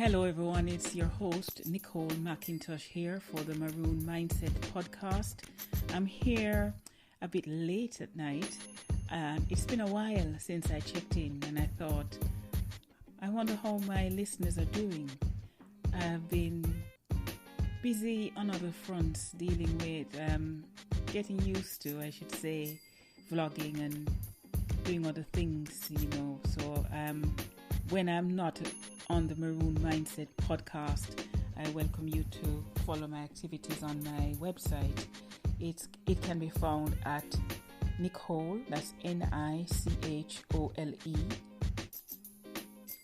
Hello everyone, it's your host Nicole McIntosh here for the Maroon Mindset podcast. I'm here a bit late at night. It's been a while since I checked in and I thought, I wonder how my listeners are doing. I've been busy on other fronts dealing with getting used to, I should say, vlogging and doing other things, So when I'm not on the Maroon Mindset podcast, I welcome you to follow my activities on my website. It can be found at Nicole, that's Nichole,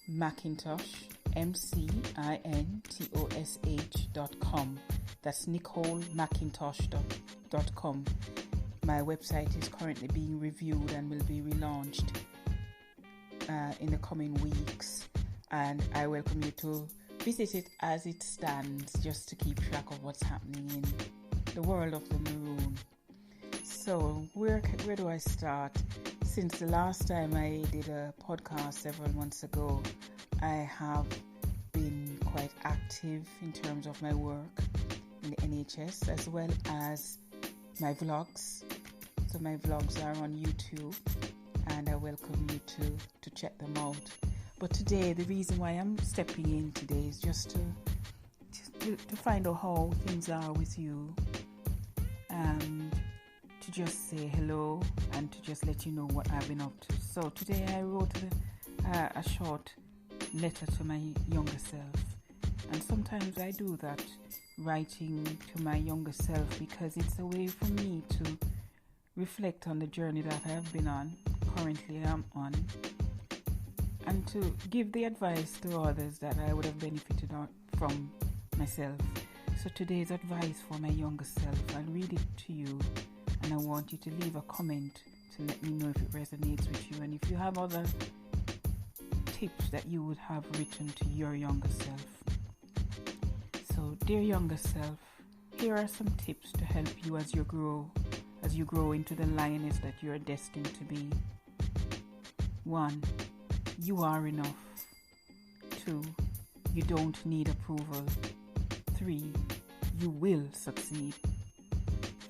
Macintosh, MCINTOSH.com. That's NicoleMacintosh.com. My website is currently being reviewed and will be relaunched in the coming weeks. And I welcome you to visit it as it stands, just to keep track of what's happening in the world of the Maroon. So where do I start? Since the last time I did a podcast several months ago, I have been quite active in terms of my work in the NHS as well as my vlogs. So my vlogs are on YouTube and I welcome you to check them out. But today, the reason why I'm stepping in today is just to find out how things are with you, and to just say hello and to just let you know what I've been up to. So today I wrote a short letter to my younger self, and sometimes I do that, writing to my younger self, because it's a way for me to reflect on the journey that I have been on, currently I'm on, and to give the advice to others that I would have benefited from myself. So today's advice for my younger self, I'll read it to you, and I want you to leave a comment to let me know if it resonates with you, and if you have other tips that you would have written to your younger self. So, dear younger self, here are some tips to help you as you grow into the lioness that you are destined to be. 1. You are enough. 2. You don't need approval. 3. You will succeed.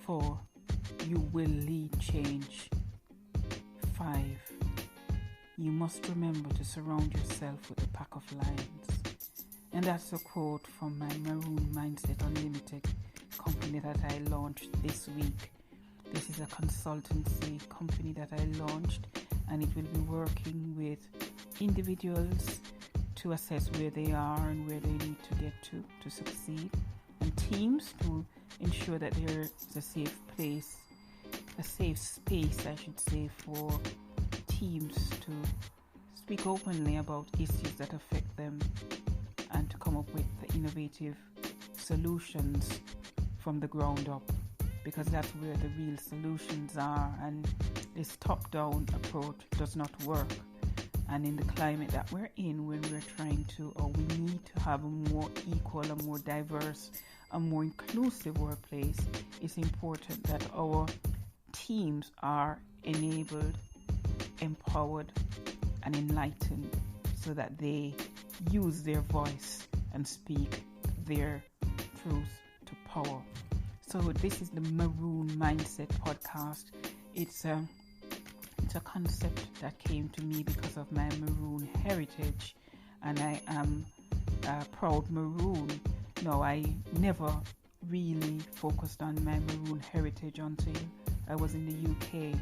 4. You will lead change. 5. You must remember to surround yourself with a pack of lions. And that's a quote from my Maroon Mindset Unlimited company that I launched this week. This is a consultancy company that I launched, and it will be working with individuals to assess where they are and where they need to get to succeed, and teams to ensure that there is a safe space, I should say, for teams to speak openly about issues that affect them and to come up with the innovative solutions from the ground up, because that's where the real solutions are, and this top-down approach does not work. And in the climate that we're in, when we're trying to, or we need to have a more equal, a more diverse, a more inclusive workplace, it's important that our teams are enabled, empowered, and enlightened, so that they use their voice and speak their truth to power. So this is the Maroon Mindset podcast. It's a concept that came to me because of my Maroon heritage, and I am a proud Maroon. No, I never really focused on my Maroon heritage until I was in the UK,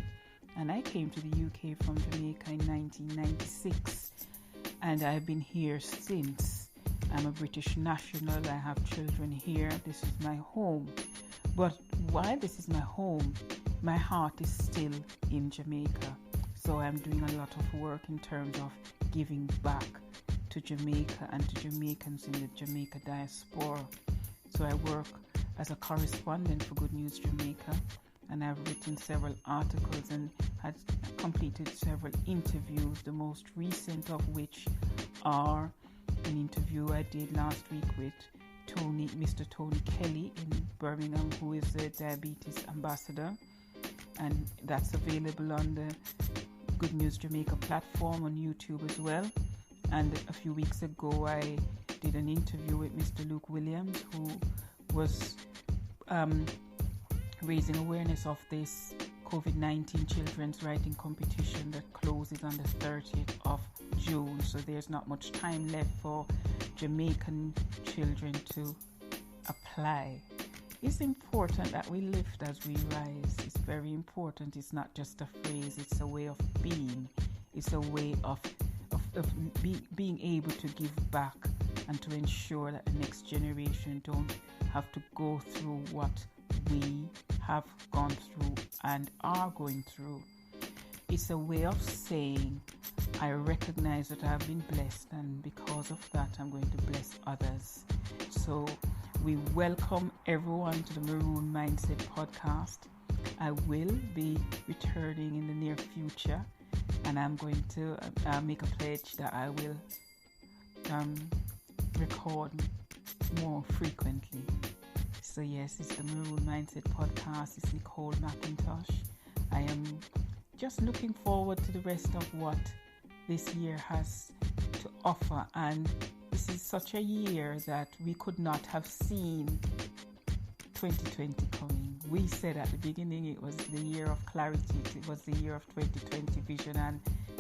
and I came to the UK from Jamaica in 1996, and I've been here since. I'm a British national. I have children here. This is my home. But while this is my home, my heart is still in Jamaica. So I'm doing a lot of work in terms of giving back to Jamaica and to Jamaicans in the Jamaica diaspora. So I work as a correspondent for Good News Jamaica, and I've written several articles and had completed several interviews, the most recent of which are an interview I did last week with Mr. Tony Kelly in Birmingham, who is the diabetes ambassador, and that's available on the Good News Jamaica platform on YouTube as well. And a few weeks ago I did an interview with Mr. Luke Williams, who was raising awareness of this COVID-19 children's writing competition that closes on the 30th of June. So there's not much time left for Jamaican children to apply. It's important that we lift as we rise. It's very important. It's not just a phrase, it's a way of being. It's a way of being able to give back and to ensure that the next generation don't have to go through what we have gone through and are going through. It's a way of saying, I recognize that I've been blessed, and because of that, I'm going to bless others. So we welcome everyone to the Maroon Mindset podcast. I will be returning in the near future, and I'm going to make a pledge that I will record more frequently. So yes, it's the Maroon Mindset podcast. It's Nicole McIntosh. I am just looking forward to the rest of what this year has to offer, and this is such a year that we could not have seen 2020 coming. We said at the beginning it was the year of clarity, it was the year of 2020 vision, and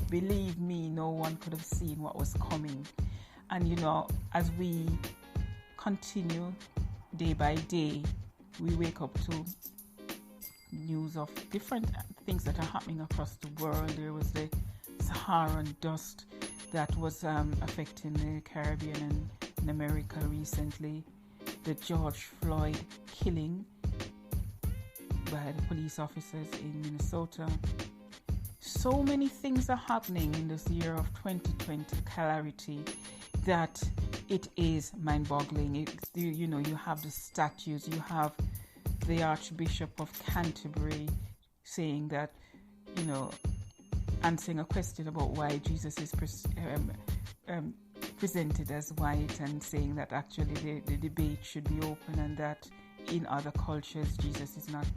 believe me, no one could have seen what was coming. And you know, as we continue day by day, we wake up to news of different things that are happening across the world. There was the Saharan dust that was affecting the Caribbean and in America recently, the George Floyd killing by the police officers in Minnesota. So many things are happening in this year of 2020 clarity that it is mind-boggling. You have the statues, you have the Archbishop of Canterbury saying that, answering a question about why Jesus is presented as white, and saying that actually the debate should be open, and that in other cultures Jesus is not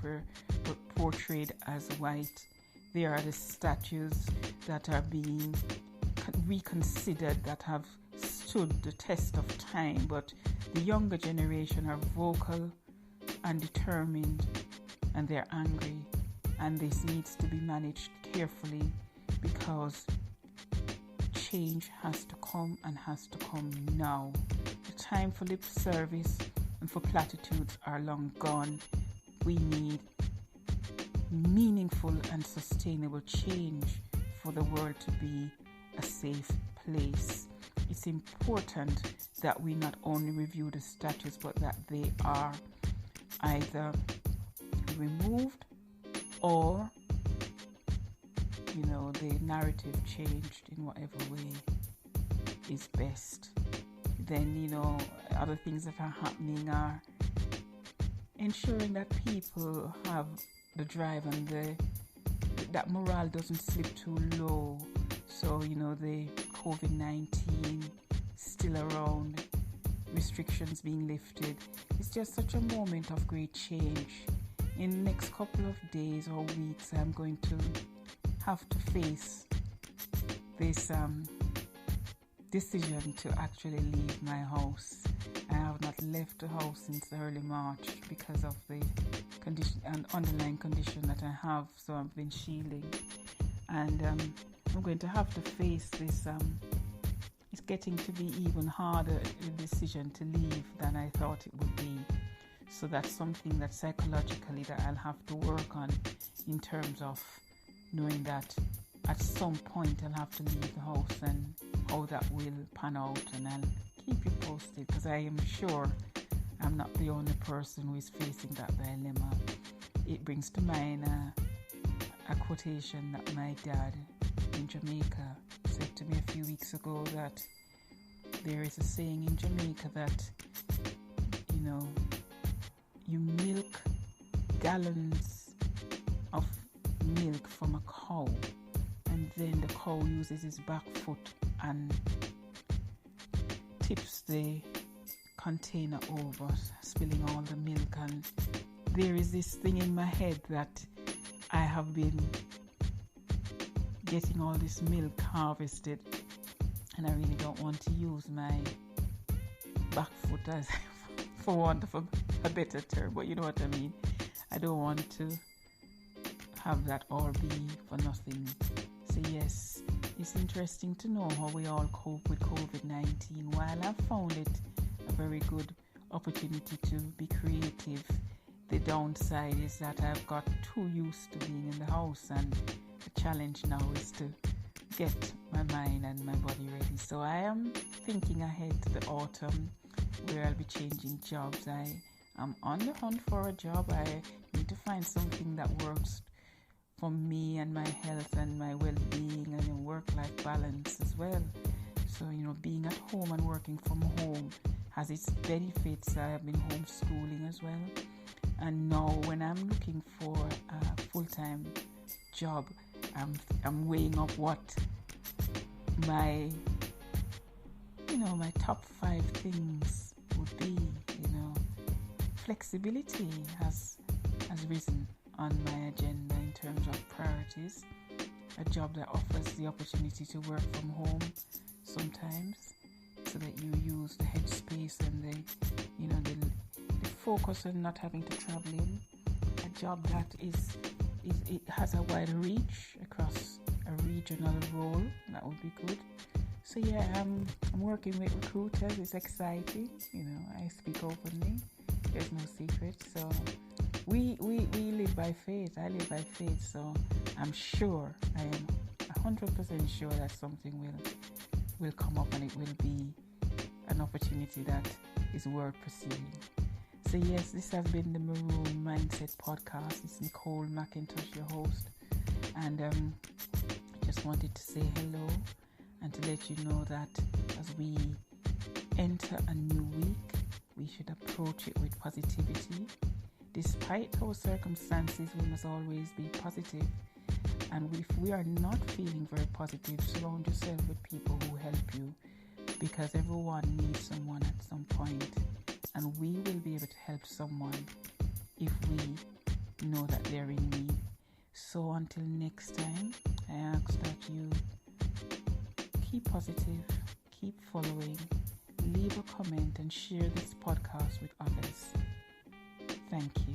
portrayed as white. There are the statues that are being reconsidered that have stood the test of time, but the younger generation are vocal and determined, and they're angry, and this needs to be managed carefully, because change has to come, and has to come now. The time for lip service and for platitudes are long gone. We need meaningful and sustainable change for the world to be a safe place. It's important that we not only review the statues, but that they are either removed or the narrative changed in whatever way is best. Then other things that are happening are ensuring that people have the drive and that morale doesn't slip too low. So the COVID-19 still around, restrictions being lifted. It's just such a moment of great change. In the next couple of days or weeks, I'm going to have to face this decision to actually leave my house. I have not left the house since early March because of the condition and underlying condition that I have, so I've been shielding, and I'm going to have to face this. It's getting to be even harder a decision to leave than I thought it would be. So that's something that psychologically that I'll have to work on, in terms of knowing that at some point I'll have to leave the house, and how that will pan out, and I'll keep you posted, because I am sure I'm not the only person who is facing that dilemma. It brings to mind a quotation that my dad in Jamaica said to me a few weeks ago, that there is a saying in Jamaica that you milk gallons of milk from a cow, and then the cow uses his back foot and tips the container over, spilling all the milk. And there is this thing in my head that I have been getting all this milk harvested, and I really don't want to use my back foot, as for want of a better term, but you know what I mean. I don't want to have that all be for nothing. So yes, it's interesting to know how we all cope with COVID-19. While I've found it a very good opportunity to be creative, the downside is that I've got too used to being in the house, and the challenge now is to get my mind and my body ready. So I am thinking ahead to the autumn, where I'll be changing jobs. I am on the hunt for a job. I need to find something that works for me and my health and my well-being and work-life balance as well. So, being at home and working from home has its benefits. I have been homeschooling as well. And now when I'm looking for a full-time job, I'm weighing up what my top 5 things would be. Flexibility has risen on my agenda in terms of priorities. A job that offers the opportunity to work from home sometimes, so that you use the headspace and the focus on not having to travel in. A job that it has a wide reach across a regional role. That would be good. So yeah, I'm working with recruiters. It's exciting. I speak openly. There's no secret. So we live by faith. I live by faith. So I'm sure, I am 100% sure that something will come up, and it will be an opportunity that is worth pursuing. So yes, this has been the Maroon Mindset Podcast. It's Nicole McIntosh, your host, and I just wanted to say hello and to let you know that as we enter a new week, we should approach it with positivity. Despite our circumstances, we must always be positive. And if we are not feeling very positive, surround yourself with people who help you, because everyone needs someone at some point, and we will be able to help someone if we know that they're in need. So until next time, I ask that you keep positive, keep following, leave a comment, and share this podcast with others. Thank you.